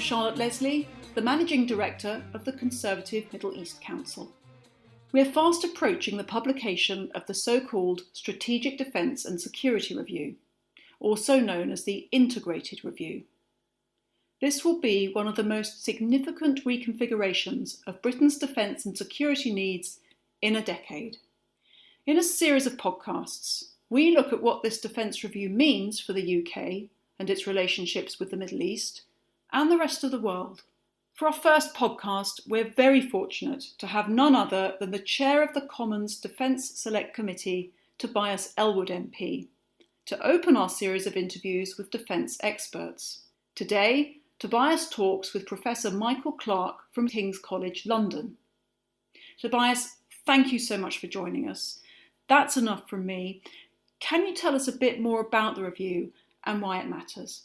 Charlotte Leslie, the Managing Director of the Conservative Middle East Council. We are fast approaching the publication of the so-called Strategic Defence and Security Review, also known as the Integrated Review. This will be one of the most significant reconfigurations of Britain's defence and security needs in a decade. In a series of podcasts, we look at what this defence review means for the UK and its relationships with the Middle East and the rest of the world. For our first podcast, we're very fortunate to have none other than the Chair of the Commons Defence Select Committee, Tobias Ellwood MP, to open our series of interviews with defence experts. Today, Tobias talks with Professor Michael Clarke from King's College London. Tobias, thank you so much for joining us. That's enough from me. Can you tell us a bit more about the review and why it matters?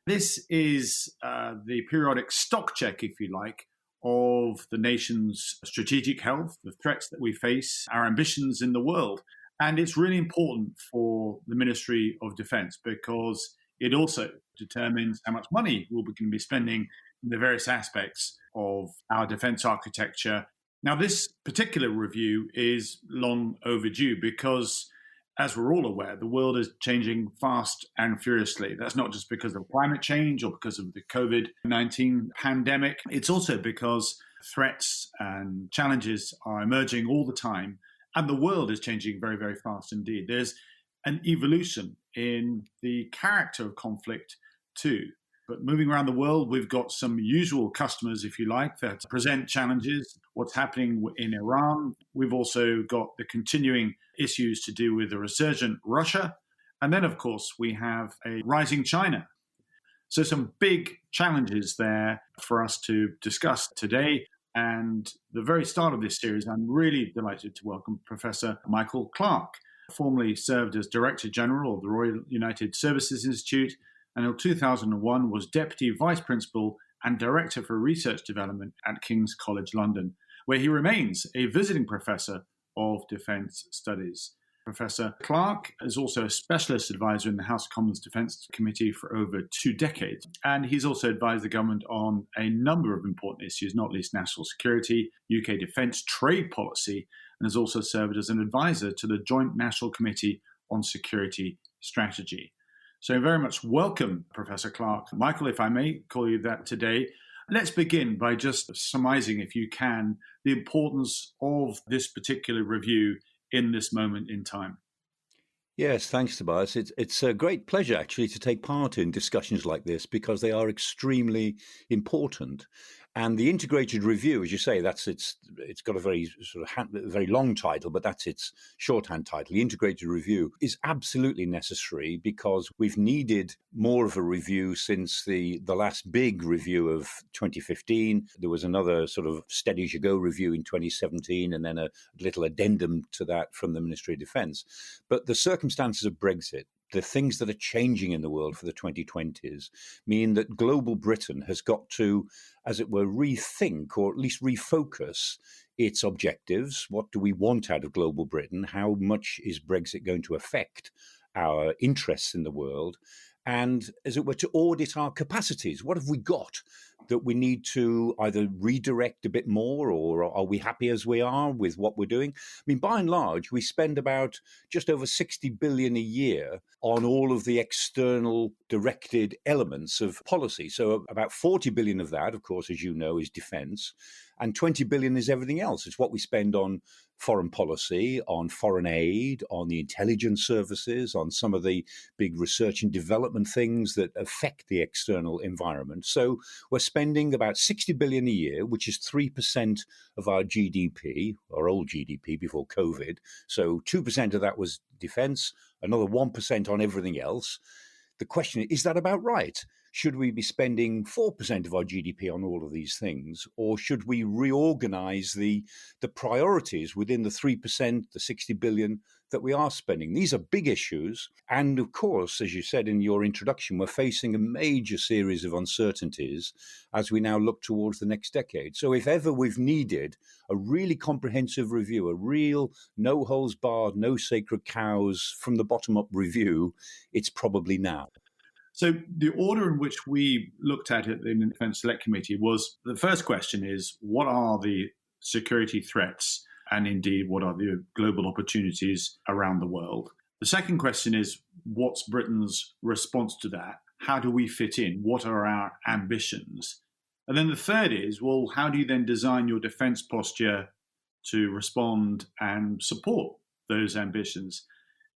This is the periodic stock check, if you like, of the nation's strategic health, the threats that we face, our ambitions in the world. And it's really important for the Ministry of Defence because it also determines how much money we're going to be spending in the various aspects of our defence architecture. Now, this particular review is long overdue because, as we're all aware, the world is changing fast and furiously. That's not just because of climate change or because of the COVID-19 pandemic. It's also because threats and challenges are emerging all the time, and the world is changing very, very fast indeed. There's an evolution in the character of conflict too. But moving around the world, we've got some usual customers, if you like, that present challenges. What's happening in Iran. We've also got the continuing issues to do with the resurgent Russia. And then, of course, we have a rising China. So some big challenges there for us to discuss today. And the very start of this series, I'm really delighted to welcome Professor Michael Clarke, formerly served as Director General of the Royal United Services Institute, and in 2001 was Deputy Vice Principal and Director for Research Development at King's College London, where he remains a visiting Professor of Defence Studies. Professor Clarke is also a Specialist Advisor in the House of Commons Defence Committee for over 2 decades, and he's also advised the government on a number of important issues, not least national security, UK defence, trade policy, and has also served as an advisor to the Joint National Committee on Security Strategy. So very much welcome, Professor Clarke. Michael, if I may call you that today. Let's begin by just surmising, if you can, the importance of this particular review in this moment in time. Yes, thanks, Tobias. It's a great pleasure, actually, to take part in discussions like this because they are extremely important. And the integrated review, as you say, it's got a very sort of very long title, but that's its shorthand title. The integrated review is absolutely necessary because we've needed more of a review since the last big review of 2015. There was another sort of steady as you go review in 2017, and then a little addendum to that from the Ministry of Defence. But the circumstances of Brexit, the things that are changing in the world for the 2020s mean that global Britain has got to, as it were, rethink or at least refocus its objectives. What do we want out of global Britain? How much is Brexit going to affect our interests in the world? And, as it were, to audit our capacities. What have we got that we need to either redirect a bit more, or are we happy as we are with what we're doing? I mean, by and large, we spend about just over 60 billion a year on all of the external directed elements of policy. So about 40 billion of that, of course, as you know, is defence, and 20 billion is everything else. It's what we spend on foreign policy, on foreign aid, on the intelligence services, on some of the big research and development things that affect the external environment. So we're spending about 60 billion a year, which is 3% of our GDP, our old GDP before COVID. So 2% of that was defence, another 1% on everything else. The question is that about right? Should we be spending 4% of our GDP on all of these things, or should we reorganize the priorities within the 3%, the 60 billion that we are spending? These are big issues. And of course, as you said in your introduction, we're facing a major series of uncertainties as we now look towards the next decade. So if ever we've needed a really comprehensive review, a real no holds barred, no sacred cows from the bottom up review, it's probably now. So the order in which we looked at it in the Defence Select Committee was, the first question is, what are the security threats, and indeed what are the global opportunities around the world? The second question is, what's Britain's response to that? How do we fit in? What are our ambitions? And then the third is, well, how do you then design your defence posture to respond and support those ambitions?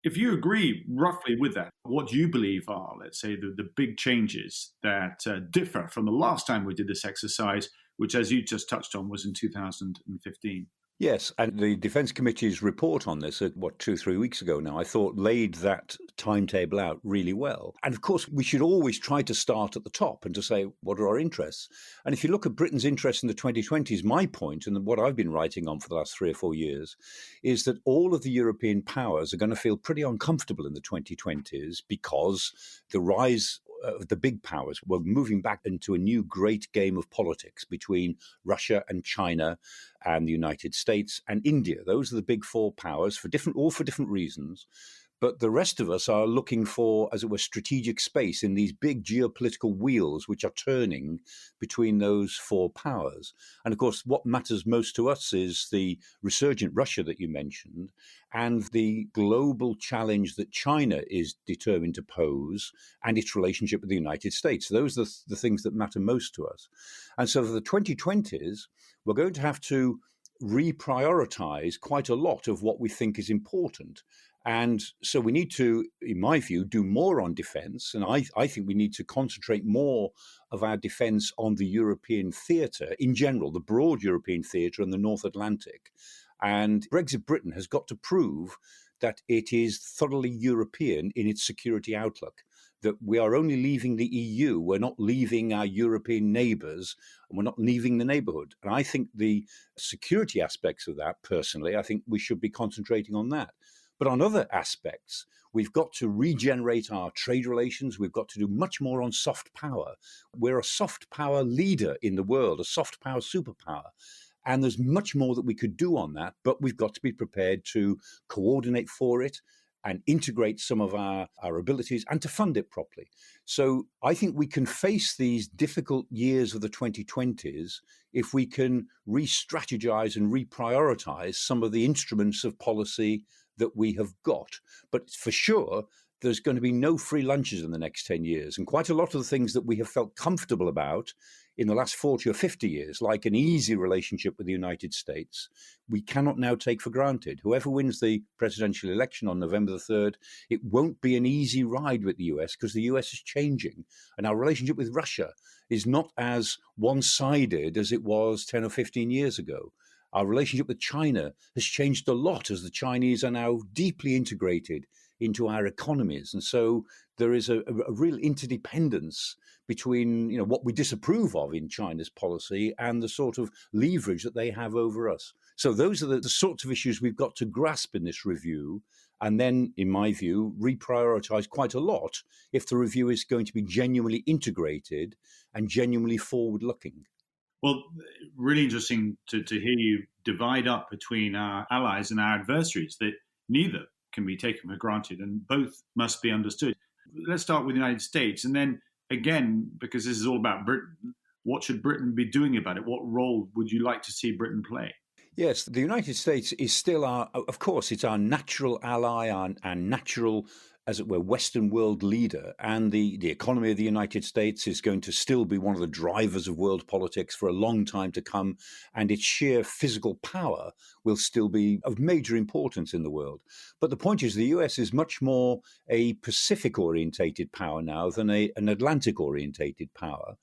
If you agree roughly with that, what do you believe are, let's say, the big changes that differ from the last time we did this exercise, which, as you just touched on, was in 2015? Yes, and the Defence Committee's report on this, 2-3 weeks ago now, I thought laid that timetable out really well. And of course, we should always try to start at the top and to say, what are our interests? And if you look at Britain's interests in the 2020s, my point, and what I've been writing on for the last 3 or 4 years, is that all of the European powers are going to feel pretty uncomfortable in the 2020s because the rise of the big powers were moving back into a new great game of politics between Russia and China and the United States and India. Those are the big four powers for different reasons. But the rest of us are looking for, as it were, strategic space in these big geopolitical wheels which are turning between those four powers. And of course, what matters most to us is the resurgent Russia that you mentioned and the global challenge that China is determined to pose and its relationship with the United States. Those are the things that matter most to us. And so for the 2020s, we're going to have to reprioritize quite a lot of what we think is important. And so we need to, in my view, do more on defence. And I think we need to concentrate more of our defence on the European theatre in general, the broad European theatre and the North Atlantic. And Brexit Britain has got to prove that it is thoroughly European in its security outlook, that we are only leaving the EU, we're not leaving our European neighbours, and we're not leaving the neighbourhood. And I think the security aspects of that, personally, I think we should be concentrating on that. But on other aspects, we've got to regenerate our trade relations. We've got to do much more on soft power. We're a soft power leader in the world, a soft power superpower. And there's much more that we could do on that, but we've got to be prepared to coordinate for it and integrate some of our abilities and to fund it properly. So I think we can face these difficult years of the 2020s if we can re-strategize and reprioritize some of the instruments of policy that we have got. But for sure, there's going to be no free lunches in the next 10 years. And quite a lot of the things that we have felt comfortable about in the last 40 or 50 years, like an easy relationship with the United States, we cannot now take for granted. Whoever wins the presidential election on November the 3rd, it won't be an easy ride with the US because the US is changing. And our relationship with Russia is not as one-sided as it was 10 or 15 years ago. Our relationship with China has changed a lot as the Chinese are now deeply integrated into our economies. And so there is a real interdependence between what we disapprove of in China's policy and the sort of leverage that they have over us. So those are the sorts of issues we've got to grasp in this review and then, in my view, reprioritize quite a lot if the review is going to be genuinely integrated and genuinely forward-looking. Well, really interesting to hear you divide up between our allies and our adversaries, that neither can be taken for granted and both must be understood. Let's start with the United States. And then again, because this is all about Britain, what should Britain be doing about it? What role would you like to see Britain play? Yes, the United States is still of course, it's our natural ally, our natural, as it were, Western world leader. And the economy of the United States is going to still be one of the drivers of world politics for a long time to come. And its sheer physical power will still be of major importance in the world. But the point is, the US is much more a Pacific-orientated power now than an Atlantic-orientated power.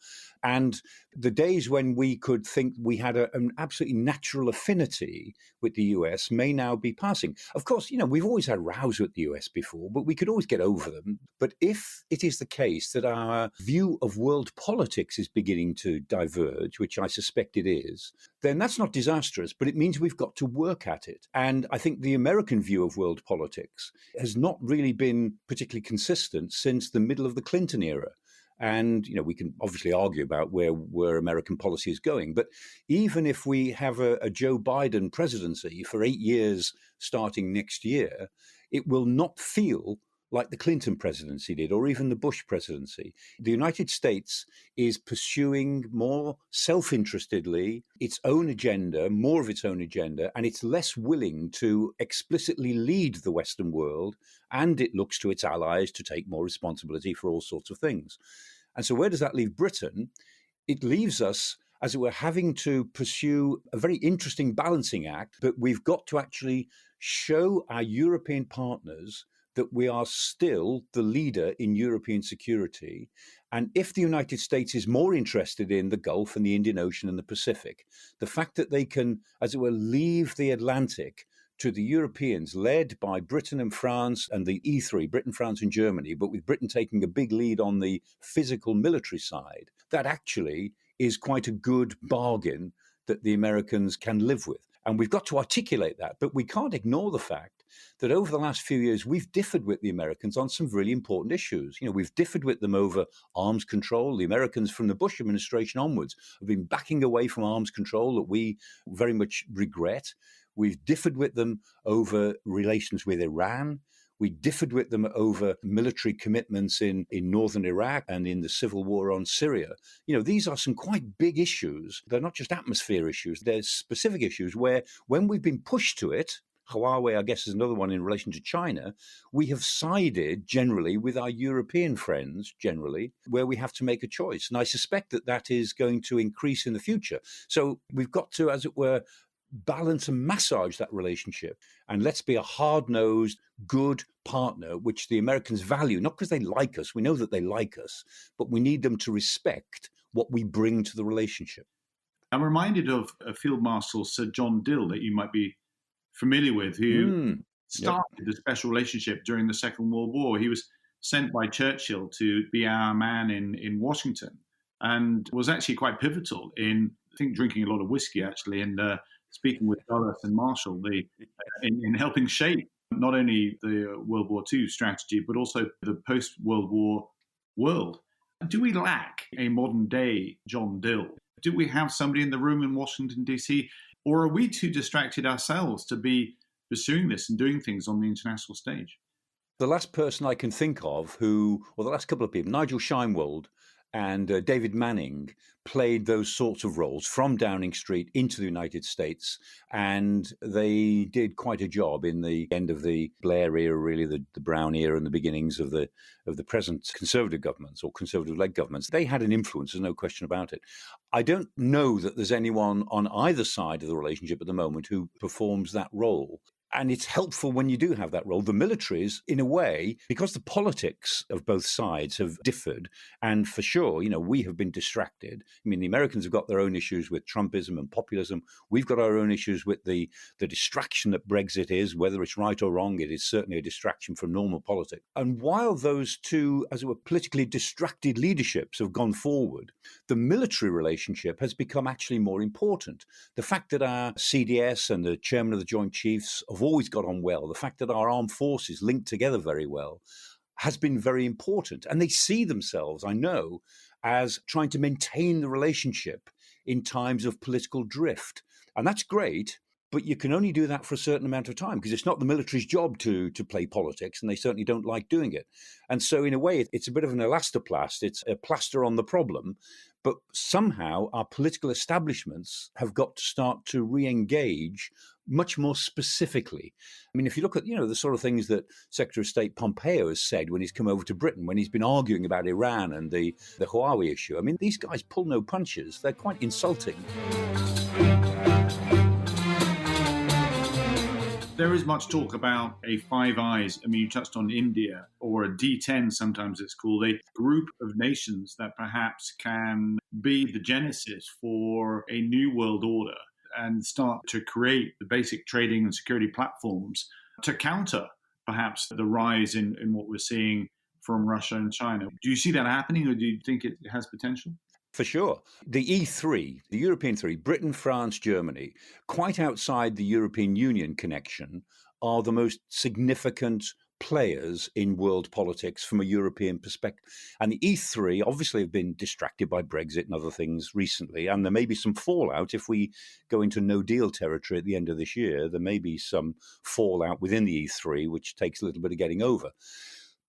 And the days when we could think we had an absolutely natural affinity with the US may now be passing. Of course, we've always had rows with the US before, but we could always get over them. But if it is the case that our view of world politics is beginning to diverge, which I suspect it is, then that's not disastrous, but it means we've got to work at it. And I think the American view of world politics has not really been particularly consistent since the middle of the Clinton era. And, we can obviously argue about where American policy is going. But even if we have a Joe Biden presidency for 8 years starting next year, it will not feel like the Clinton presidency did, or even the Bush presidency. The United States is pursuing more self-interestedly its own agenda, more of its own agenda, and it's less willing to explicitly lead the Western world, and it looks to its allies to take more responsibility for all sorts of things. And so where does that leave Britain? It leaves us, as it were, having to pursue a very interesting balancing act, but we've got to actually show our European partners that we are still the leader in European security. And if the United States is more interested in the Gulf and the Indian Ocean and the Pacific, the fact that they can, as it were, leave the Atlantic to the Europeans, led by Britain and France and the E3, Britain, France, and Germany, but with Britain taking a big lead on the physical military side, that actually is quite a good bargain that the Americans can live with. And we've got to articulate that, but we can't ignore the fact that over the last few years, we've differed with the Americans on some really important issues. We've differed with them over arms control. The Americans from the Bush administration onwards have been backing away from arms control that we very much regret. We've differed with them over relations with Iran. We differed with them over military commitments in northern Iraq and in the civil war on Syria. These are some quite big issues. They're not just atmosphere issues. They're specific issues where, when we've been pushed to it, Huawei, I guess, is another one in relation to China, we have sided generally with our European friends, generally, where we have to make a choice. And I suspect that that is going to increase in the future. So we've got to, as it were, balance and massage that relationship. And let's be a hard-nosed, good partner, which the Americans value, not because they like us. We know that they like us, but we need them to respect what we bring to the relationship. I'm reminded of Field Marshal Sir John Dill, that you might be familiar with, who started the special relationship during the Second World War. He was sent by Churchill to be our man in Washington, and was actually quite pivotal in, I think, drinking a lot of whiskey, actually, and speaking with Dulles and Marshall, in helping shape not only the World War II strategy, but also the post-World War world. Do we lack a modern-day John Dill? Do we have somebody in the room in Washington, D.C., or are we too distracted ourselves to be pursuing this and doing things on the international stage? The last person I can think of the last couple of people, Nigel Sheinwald and David Manning, played those sorts of roles from Downing Street into the United States, and they did quite a job in the end of the Blair era, really the Brown era, and the beginnings of the present Conservative governments or Conservative-led governments. They had an influence, there's no question about it. I don't know that there's anyone on either side of the relationship at the moment who performs that role. And it's helpful when you do have that role. The militaries, in a way, because the politics of both sides have differed, and for sure, we have been distracted. I mean, the Americans have got their own issues with Trumpism and populism. We've got our own issues with the distraction that Brexit is. Whether it's right or wrong, it is certainly a distraction from normal politics. And while those two, as it were, politically distracted leaderships have gone forward, the military relationship has become actually more important. The fact that our CDS and the chairman of the Joint Chiefs have always got on well, the fact that our armed forces link together very well, has been very important. And they see themselves, I know, as trying to maintain the relationship in times of political drift. And that's great, but you can only do that for a certain amount of time, because it's not the military's job to play politics, and they certainly don't like doing it. And so in a way, it's a bit of an elastoplast. It's a plaster on the problem. But somehow our political establishments have got to start to re-engage much more specifically. I mean, if you look at, the sort of things that Secretary of State Pompeo has said when he's come over to Britain, when he's been arguing about Iran and the Huawei issue, I mean, these guys pull no punches. They're quite insulting. There is much talk about a Five Eyes. I mean, you touched on India, or a D10, sometimes it's called, a group of nations that perhaps can be the genesis for a new world order and start to create the basic trading and security platforms to counter perhaps the rise in what we're seeing from Russia and China. Do you see that happening, or do you think it has potential? For sure. The E3, the European three, Britain, France, Germany, quite outside the European Union connection, are the most significant players in world politics from a European perspective. And the E3 obviously have been distracted by Brexit and other things recently, and there may be some fallout if we go into no-deal territory at the end of this year. There may be some fallout within the E3, which takes a little bit of getting over.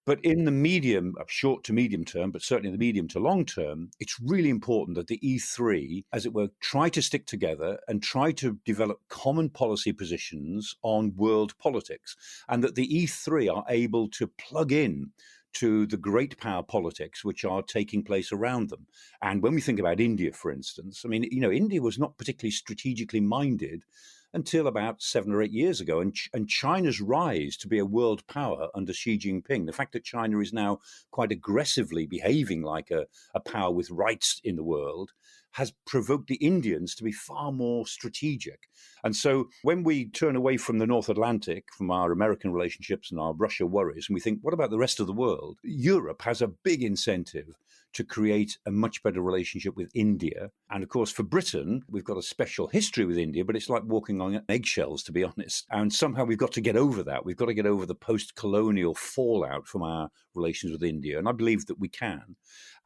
But in the medium, short to medium term, but certainly in the medium to long term, it's really important that the E3, as it were, try to stick together and try to develop common policy positions on world politics, and that the E3 are able to plug in to the great power politics which are taking place around them. And when we think about India, for instance, I mean, India was not particularly strategically minded until about 7 or 8 years ago. And China's rise to be a world power under Xi Jinping, the fact that China is now quite aggressively behaving like a power with rights in the world, has provoked the Indians to be far more strategic. And so when we turn away from the North Atlantic, from our American relationships and our Russia worries, and we think, what about the rest of the world? Europe has a big incentive to create a much better relationship with India. And of course, for Britain, we've got a special history with India, but it's like walking on eggshells, to be honest. And somehow we've got to get over that. We've got to get over the post-colonial fallout from our relations with India. And I believe that we can.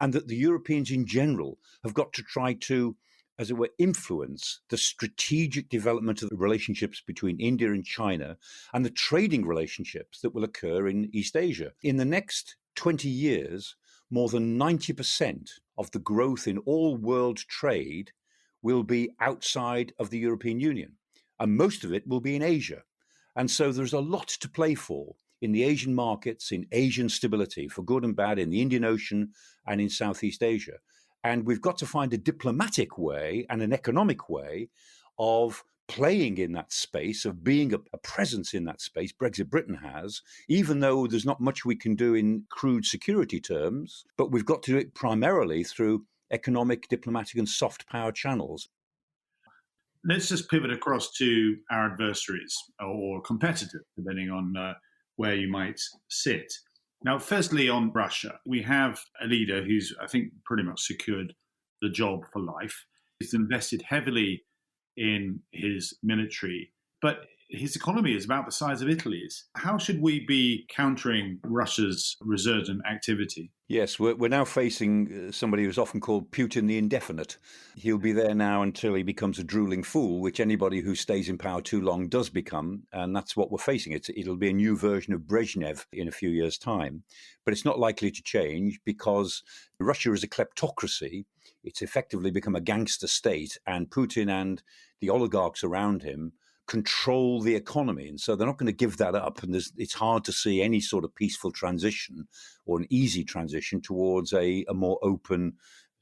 And that the Europeans in general have got to try to, as it were, influence the strategic development of the relationships between India and China and the trading relationships that will occur in East Asia. In the next 20 years, more than 90% of the growth in all world trade will be outside of the European Union, and most of it will be in Asia. And so there's a lot to play for in the Asian markets, in Asian stability, for good and bad, in the Indian Ocean and in Southeast Asia. And we've got to find a diplomatic way and an economic way of playing in that space, of being a presence in that space. Brexit Britain has, even though there's not much we can do in crude security terms, but we've got to do it primarily through economic, diplomatic and soft power channels. Let's just pivot across to our adversaries or competitors, depending on where you might sit. Now, firstly, on Russia, we have a leader who's, I think, pretty much secured the job for life. He's invested heavily in his military, but his economy is about the size of Italy's. How should we be countering Russia's resurgent activity? Yes, we're now facing somebody who's often called Putin the Indefinite. He'll be there now until he becomes a drooling fool, which anybody who stays in power too long does become. And that's what we're facing. It'll be a new version of Brezhnev in a few years' time. But it's not likely to change because Russia is a kleptocracy. It's effectively become a gangster state, and Putin and the oligarchs around him control the economy. And so they're not going to give that up. And it's hard to see any sort of peaceful transition or an easy transition towards a more open,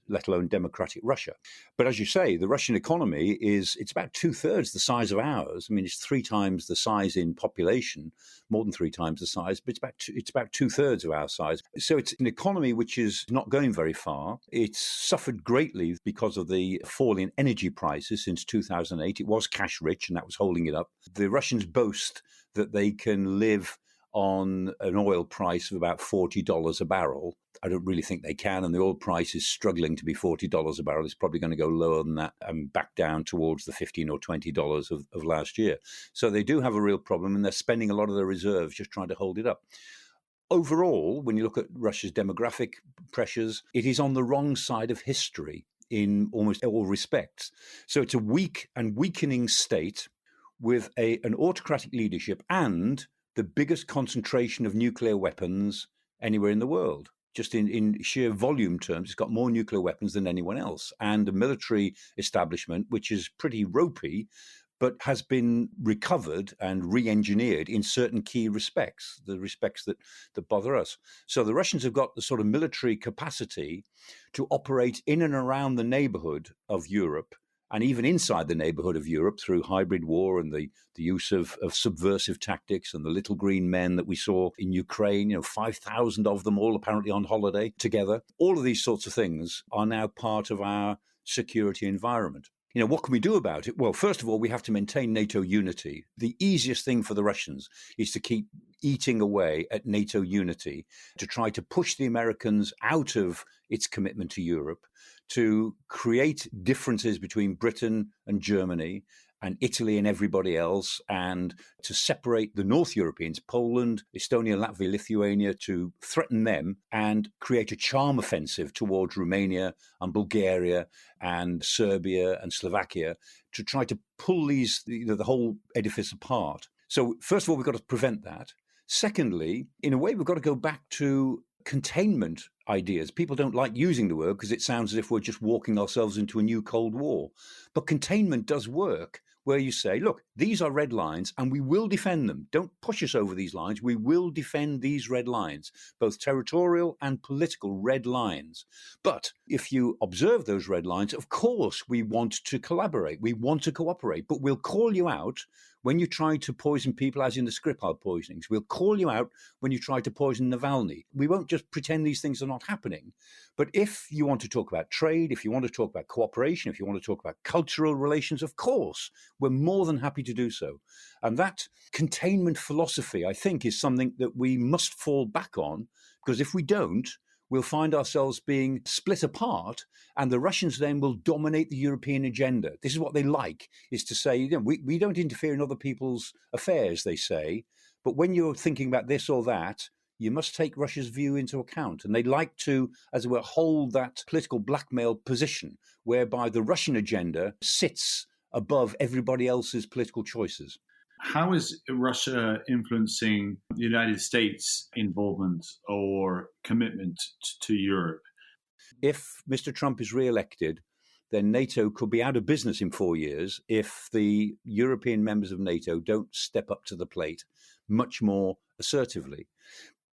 let alone democratic Russia. But as you say, the Russian economy it's about 2/3 the size of ours. I mean, it's 3 times the size in population, more than 3 times the size, but it's about 2/3 of our size. So it's an economy which is not going very far. It's suffered greatly because of the fall in energy prices since 2008. It was cash rich, and that was holding it up. The Russians boast that they can live on an oil price of about $40 a barrel. I don't really think they can, and the oil price is struggling to be $40 a barrel. It's probably going to go lower than that and back down towards the $15 or $20 of last year. So they do have a real problem, and they're spending a lot of their reserves just trying to hold it up. Overall, when you look at Russia's demographic pressures, it is on the wrong side of history in almost all respects. So it's a weak and weakening state with an autocratic leadership and the biggest concentration of nuclear weapons anywhere in the world. Just in sheer volume terms, it's got more nuclear weapons than anyone else. And a military establishment, which is pretty ropey, but has been recovered and re-engineered in certain key respects, the respects that bother us. So the Russians have got the sort of military capacity to operate in and around the neighborhood of Europe, and even inside the neighborhood of Europe through hybrid war and the use of subversive tactics and the little green men that we saw in Ukraine, 5,000 of them all apparently on holiday together. All of these sorts of things are now part of our security environment. What can we do about it? Well, first of all, we have to maintain NATO unity. The easiest thing for the Russians is to keep eating away at NATO unity, to try to push the Americans out of its commitment to Europe, to create differences between Britain and Germany and Italy and everybody else, and to separate the North Europeans, Poland, Estonia, Latvia, Lithuania, to threaten them and create a charm offensive towards Romania and Bulgaria and Serbia and Slovakia to try to pull the whole edifice apart. So first of all, we've got to prevent that. Secondly, in a way, we've got to go back to containment ideas. People don't like using the word because it sounds as if we're just walking ourselves into a new Cold War. But containment does work, where you say, look, these are red lines and we will defend them. Don't push us over these lines. We will defend these red lines, both territorial and political red lines. But if you observe those red lines, of course, we want to collaborate. We want to cooperate, but we'll call you out when you try to poison people, as in the Skripal poisonings. We'll call you out when you try to poison Navalny. We won't just pretend these things are not happening. But if you want to talk about trade, if you want to talk about cooperation, if you want to talk about cultural relations, of course, we're more than happy to do so. And that containment philosophy, I think, is something that we must fall back on, because if we don't, we'll find ourselves being split apart, and the Russians then will dominate the European agenda. This is what they like, is to say, we don't interfere in other people's affairs, they say, but when you're thinking about this or that, you must take Russia's view into account. And they like to, as it were, hold that political blackmail position whereby the Russian agenda sits above everybody else's political choices. How is Russia influencing the United States' involvement or commitment to Europe? If Mr. Trump is re-elected, then NATO could be out of business in 4 years if the European members of NATO don't step up to the plate much more assertively.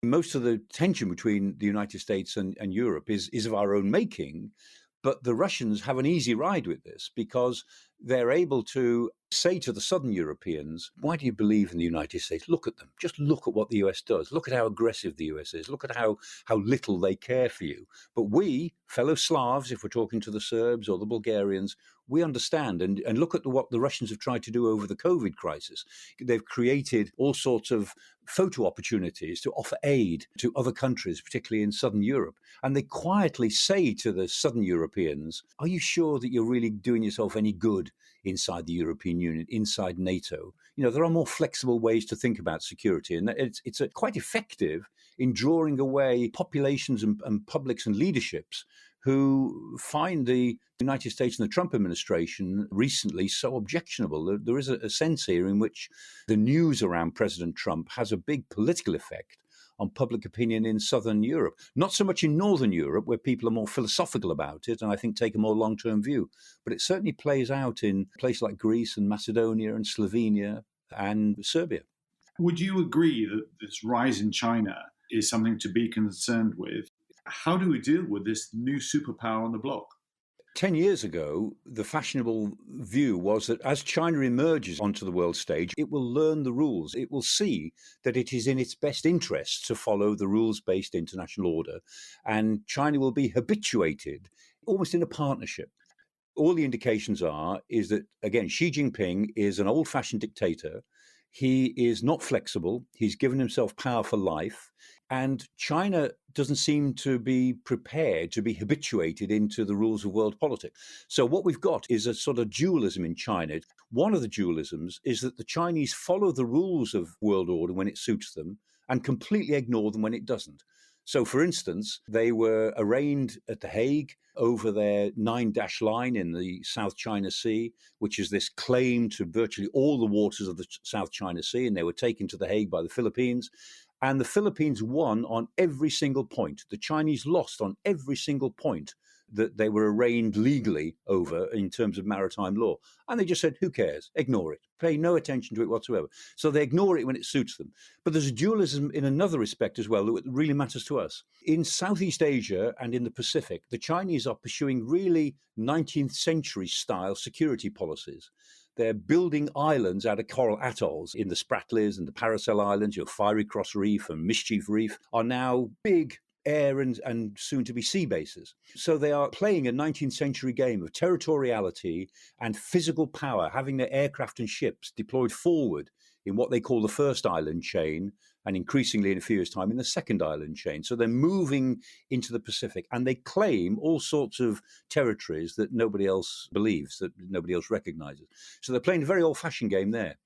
Most of the tension between the United States and Europe is of our own making, but the Russians have an easy ride with this because they're able to say to the Southern Europeans, why do you believe in the United States? Look at them. Just look at what the US does. Look at how aggressive the US is. Look at how little they care for you. But we, fellow Slavs, if we're talking to the Serbs or the Bulgarians, we understand. And look at what the Russians have tried to do over the COVID crisis. They've created all sorts of photo opportunities to offer aid to other countries, particularly in Southern Europe. And they quietly say to the Southern Europeans, are you sure that you're really doing yourself any good inside the European Union, inside NATO? You know, there are more flexible ways to think about security, and it's quite effective in drawing away populations and publics and leaderships who find the United States and the Trump administration recently so objectionable. There is a sense here in which the news around President Trump has a big political effect on public opinion in Southern Europe. Not so much in Northern Europe, where people are more philosophical about it and I think take a more long-term view. But it certainly plays out in places like Greece and Macedonia and Slovenia and Serbia. Would you agree that this rise in China is something to be concerned with? How do we deal with this new superpower on the block? 10 years ago, the fashionable view was that as China emerges onto the world stage, it will learn the rules. It will see that it is in its best interest to follow the rules-based international order, and China will be habituated almost in a partnership. All the indications is that, again, Xi Jinping is an old-fashioned dictator. He is not flexible. He's given himself power for life. And China doesn't seem to be prepared to be habituated into the rules of world politics. So what we've got is a sort of dualism in China. One of the dualisms is that the Chinese follow the rules of world order when it suits them and completely ignore them when it doesn't. So, for instance, they were arraigned at The Hague over their 9-dash line in the South China Sea, which is this claim to virtually all the waters of the South China Sea, and they were taken to The Hague by the Philippines. And the Philippines won on every single point. The Chinese lost on every single point that they were arraigned legally over in terms of maritime law. And they just said, who cares? Ignore it. Pay no attention to it whatsoever. So they ignore it when it suits them. But there's a dualism in another respect as well that really matters to us. In Southeast Asia and in the Pacific, the Chinese are pursuing really 19th century style security policies. They're building islands out of coral atolls in the Spratlys and the Paracel Islands. Your Fiery Cross Reef and Mischief Reef are now big air and soon to be sea bases. So they are playing a 19th century game of territoriality and physical power, having their aircraft and ships deployed forward in what they call the first island chain, and increasingly in a few years' time in the second island chain. So they're moving into the Pacific, and they claim all sorts of territories that nobody else believes, that nobody else recognizes. So they're playing a very old-fashioned game there.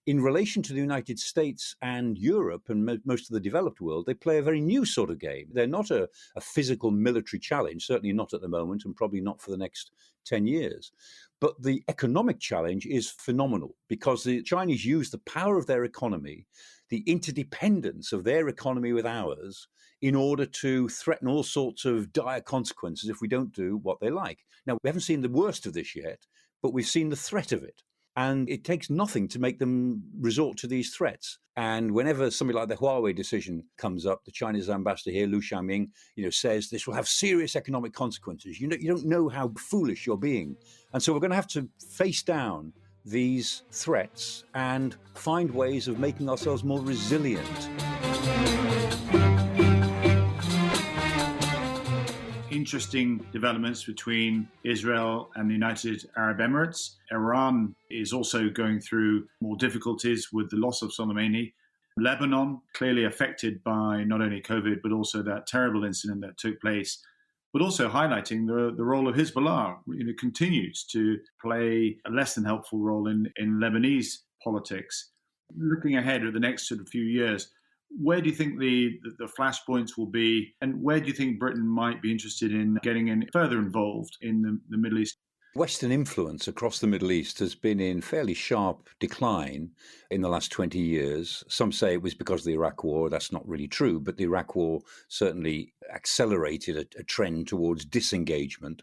in relation to the United States and Europe and most of the developed world, they play a very new sort of game. They're not a physical military challenge, certainly not at the moment, and probably not for the next 10 years. But the economic challenge is phenomenal because the Chinese use the power of their economy, the interdependence of their economy with ours, in order to threaten all sorts of dire consequences if we don't do what they like. Now, we haven't seen the worst of this yet, but we've seen the threat of it. And it takes nothing to make them resort to these threats. And whenever something like the Huawei decision comes up, the Chinese ambassador here, Liu Xiaoming, says this will have serious economic consequences. You don't know how foolish you're being. And so we're going to have to face down these threats and find ways of making ourselves more resilient. Interesting developments between Israel and the United Arab Emirates. Iran is also going through more difficulties with the loss of Soleimani. Lebanon, clearly affected by not only COVID, but also that terrible incident that took place, but also highlighting the role of Hezbollah. It continues to play a less than helpful role in Lebanese politics. Looking ahead at the next sort of few years, where do you think the flashpoints will be, and where do you think Britain might be interested in getting further involved in the Middle East? Western influence across the Middle East has been in fairly sharp decline in the last 20 years. Some say it was because of the Iraq War. That's not really true, but the Iraq War certainly accelerated a trend towards disengagement.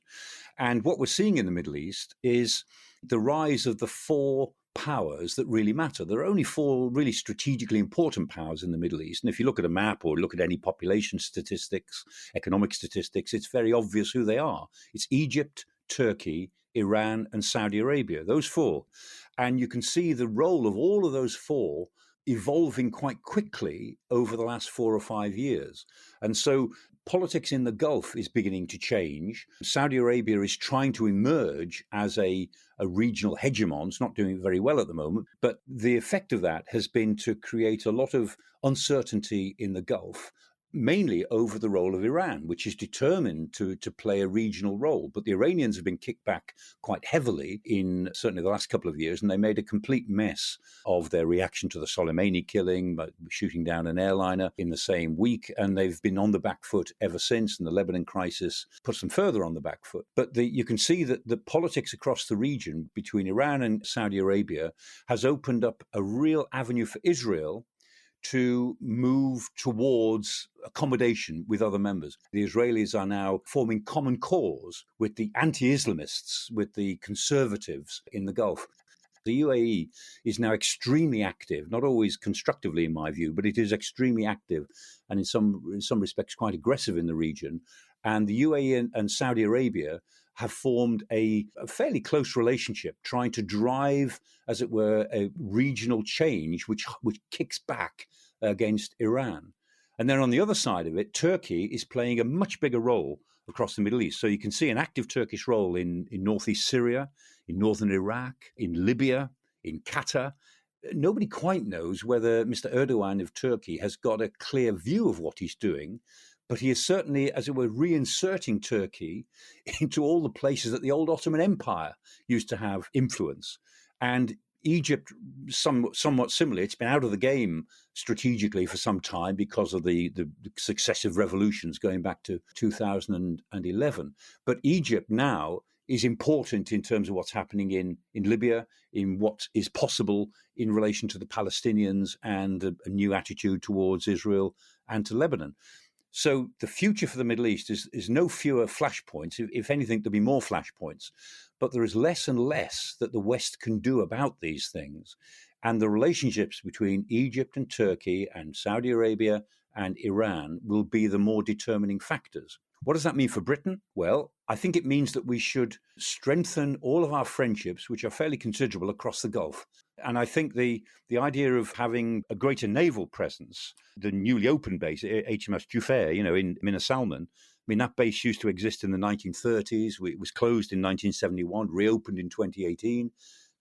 And what we're seeing in the Middle East is the rise of the four powers that really matter. There are only four really strategically important powers in the Middle East. And if you look at a map or look at any population statistics, economic statistics, it's very obvious who they are. It's Egypt, Turkey, Iran, and Saudi Arabia, those four. And you can see the role of all of those four evolving quite quickly over the last 4 or 5 years. And so politics in the Gulf is beginning to change. Saudi Arabia is trying to emerge as a regional hegemon. It's not doing very well at the moment, but the effect of that has been to create a lot of uncertainty in the Gulf, mainly over the role of Iran, which is determined to play a regional role. But the Iranians have been kicked back quite heavily in certainly the last couple of years, and they made a complete mess of their reaction to the Soleimani killing, shooting down an airliner in the same week. And they've been on the back foot ever since, and the Lebanon crisis puts them further on the back foot. But you can see that the politics across the region between Iran and Saudi Arabia has opened up a real avenue for Israel to move towards accommodation with other members. The Israelis are now forming common cause with the anti-Islamists, with the conservatives in the Gulf. The UAE is now extremely active, not always constructively in my view, but it is extremely active and in some respects quite aggressive in the region. And the UAE and Saudi Arabia have formed a fairly close relationship, trying to drive, as it were, a regional change which kicks back against Iran. And then on the other side of it, Turkey is playing a much bigger role across the Middle East. So you can see an active Turkish role in northeast Syria, in northern Iraq, in Libya, in Qatar. Nobody quite knows whether Mr. Erdogan of Turkey has got a clear view of what he's doing, but he is certainly, as it were, reinserting Turkey into all the places that the old Ottoman Empire used to have influence. And Egypt, somewhat similarly, it's been out of the game strategically for some time because of the successive revolutions going back to 2011. But Egypt now is important in terms of what's happening in Libya, in what is possible in relation to the Palestinians and a new attitude towards Israel and to Lebanon. So the future for the Middle East is no fewer flashpoints. If anything, there'll be more flashpoints. But there is less and less that the West can do about these things. And the relationships between Egypt and Turkey and Saudi Arabia and Iran will be the more determining factors. What does that mean for Britain? Well, I think it means that we should strengthen all of our friendships, which are fairly considerable across the Gulf. And I think the idea of having a greater naval presence, the newly opened base, HMS Jufair, in Minas Salman, that base used to exist in the 1930s. It was closed in 1971, reopened in 2018.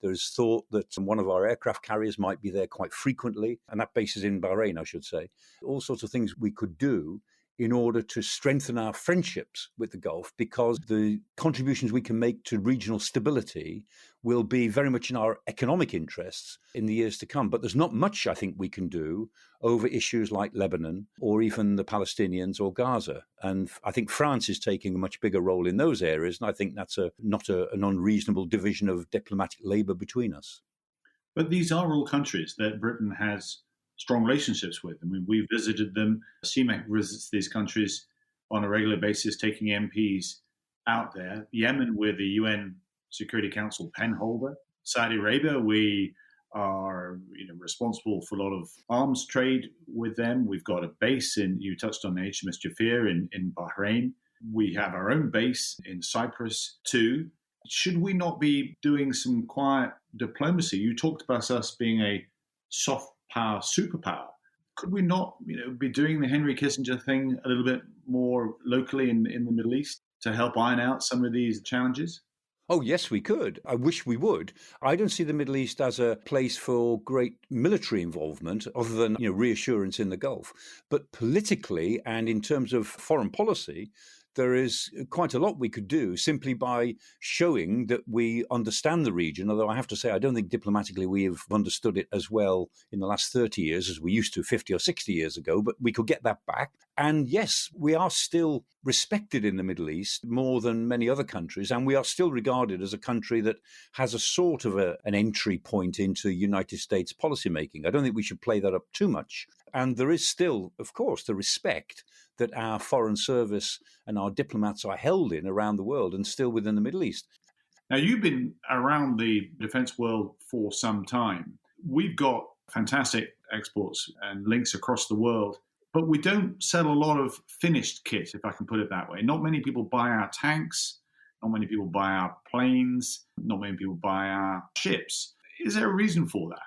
There's thought that one of our aircraft carriers might be there quite frequently, and that base is in Bahrain, I should say. All sorts of things we could do in order to strengthen our friendships with the Gulf, because the contributions we can make to regional stability will be very much in our economic interests in the years to come. But there's not much, I think, we can do over issues like Lebanon or even the Palestinians or Gaza. And I think France is taking a much bigger role in those areas. And I think that's not an unreasonable division of diplomatic labour between us. But these are all countries that Britain has strong relationships with. I mean, we visited them. CMEC visits these countries on a regular basis, taking MPs out there. Yemen, we're the UN Security Council pen holder. Saudi Arabia, we are responsible for a lot of arms trade with them. We've got a base you touched on HMS Jafir in Bahrain. We have our own base in Cyprus too. Should we not be doing some quiet diplomacy? You talked about us being a soft power superpower. Could we not be doing the Henry Kissinger thing a little bit more locally in the Middle East to help iron out some of these challenges? Oh, yes, we could. I wish we would. I don't see the Middle East as a place for great military involvement other than reassurance in the Gulf. But politically and in terms of foreign policy, there is quite a lot we could do simply by showing that we understand the region, although I have to say I don't think diplomatically we have understood it as well in the last 30 years as we used to 50 or 60 years ago, but we could get that back. And yes, we are still respected in the Middle East more than many other countries, and we are still regarded as a country that has a sort of an entry point into United States policymaking. I don't think we should play that up too much. And there is still, of course, the respect that our foreign service and our diplomats are held in around the world and still within the Middle East. Now, you've been around the defense world for some time. We've got fantastic exports and links across the world, but we don't sell a lot of finished kit, if I can put it that way. Not many people buy our tanks, not many people buy our planes, not many people buy our ships. Is there a reason for that?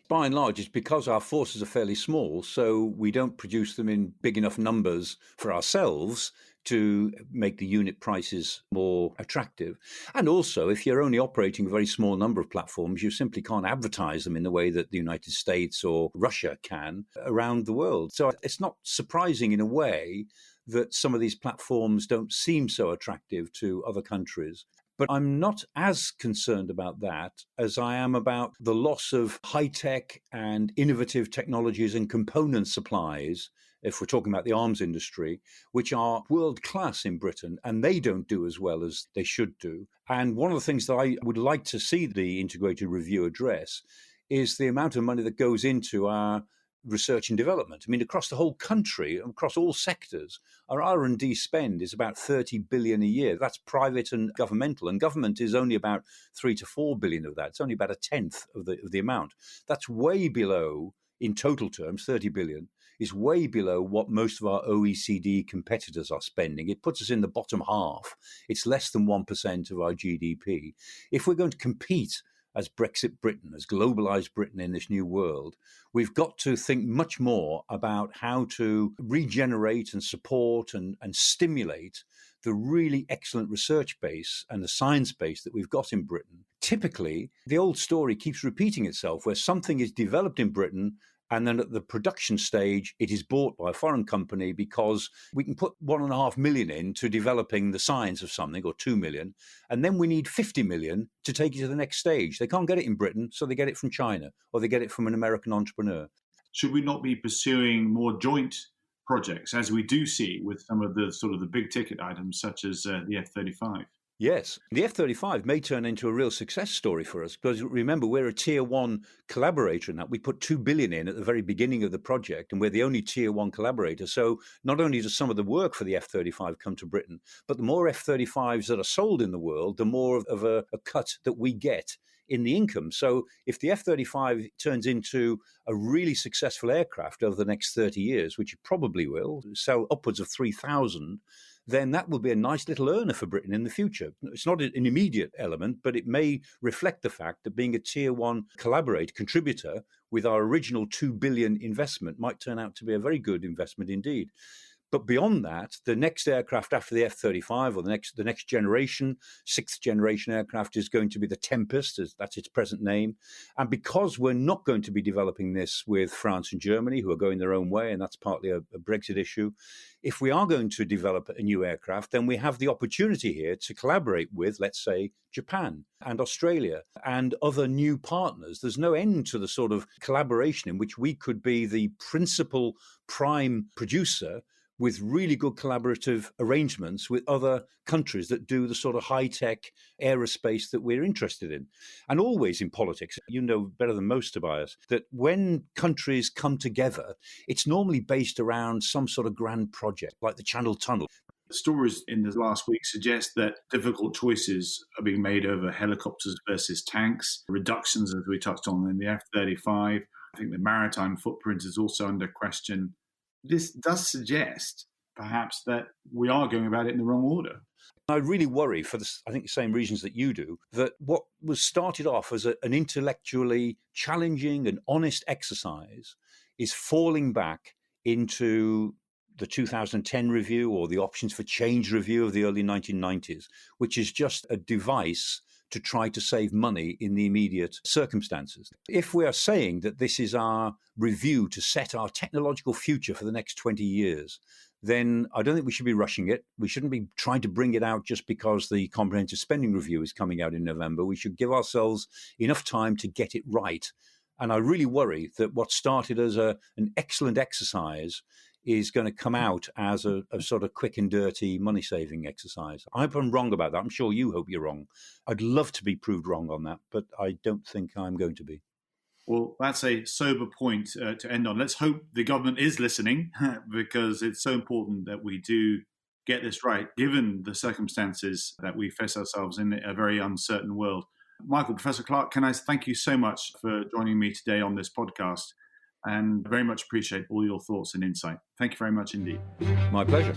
By and large, it's because our forces are fairly small, so we don't produce them in big enough numbers for ourselves to make the unit prices more attractive. And also, if you're only operating a very small number of platforms, you simply can't advertise them in the way that the United States or Russia can around the world. So it's not surprising in a way that some of these platforms don't seem so attractive to other countries. But I'm not as concerned about that as I am about the loss of high-tech and innovative technologies and component supplies, if we're talking about the arms industry, which are world-class in Britain, and they don't do as well as they should do. And one of the things that I would like to see the integrated review address is the amount of money that goes into our research and development. I mean, across the whole country, across all sectors, our R&D spend is about 30 billion a year. That's private and governmental, and government is only about 3 to 4 billion of that. It's only about a tenth of the amount. That's way below, in total terms, 30 billion is way below what most of our OECD competitors are spending. It puts us in the bottom half. It's less than 1% of our GDP. If we're going to compete as Brexit Britain, as globalized Britain in this new world, we've got to think much more about how to regenerate and support and stimulate the really excellent research base and the science base that we've got in Britain. Typically, the old story keeps repeating itself, where something is developed in Britain and then at the production stage, it is bought by a foreign company because we can put 1.5 million into developing the science of something, or 2 million, and then we need 50 million to take it to the next stage. They can't get it in Britain, so they get it from China, or they get it from an American entrepreneur. Should we not be pursuing more joint projects, as we do see with some of the sort of the big ticket items, such as the F-35? Yes, the F-35 may turn into a real success story for us, because remember, we're a tier one collaborator in that. We put 2 billion in at the very beginning of the project, and we're the only tier one collaborator. So not only does some of the work for the F-35 come to Britain, but the more F-35s that are sold in the world, the more of a cut that we get in the income. So if the F-35 turns into a really successful aircraft over the next 30 years, which it probably will, sell upwards of 3,000, then that will be a nice little earner for Britain in the future. It's not an immediate element, but it may reflect the fact that being a tier one contributor with our original 2 billion investment might turn out to be a very good investment indeed. But beyond that, the next aircraft after the F-35 or the next generation, sixth generation aircraft is going to be the Tempest, that's its present name. And because we're not going to be developing this with France and Germany, who are going their own way, and that's partly a Brexit issue, if we are going to develop a new aircraft, then we have the opportunity here to collaborate with, let's say, Japan and Australia and other new partners. There's no end to the sort of collaboration in which we could be the principal prime producer with really good collaborative arrangements with other countries that do the sort of high-tech aerospace that we're interested in. And always in politics, you know better than most, Tobias, that when countries come together, it's normally based around some sort of grand project, like the Channel Tunnel. Stories in the last week suggest that difficult choices are being made over helicopters versus tanks, reductions, as we touched on, in the F-35. I think the maritime footprint is also under question. This does suggest, perhaps, that we are going about it in the wrong order. I really worry, for the same reasons that you do, that what was started off as an intellectually challenging and honest exercise is falling back into the 2010 review or the options for change review of the early 1990s, which is just a device to try to save money in the immediate circumstances. If we are saying that this is our review to set our technological future for the next 20 years, then I don't think we should be rushing it. We shouldn't be trying to bring it out just because the comprehensive spending review is coming out in November. We should give ourselves enough time to get it right. And I really worry that what started as an excellent exercise is going to come out as a sort of quick and dirty money-saving exercise. I hope I'm wrong about that. I'm sure you hope you're wrong. I'd love to be proved wrong on that, but I don't think I'm going to be. Well, that's a sober point to end on. Let's hope the government is listening, because it's so important that we do get this right, given the circumstances that we face ourselves in a very uncertain world. Michael, Professor Clarke, can I thank you so much for joining me today on this podcast, and very much appreciate all your thoughts and insight. Thank you very much indeed. My pleasure.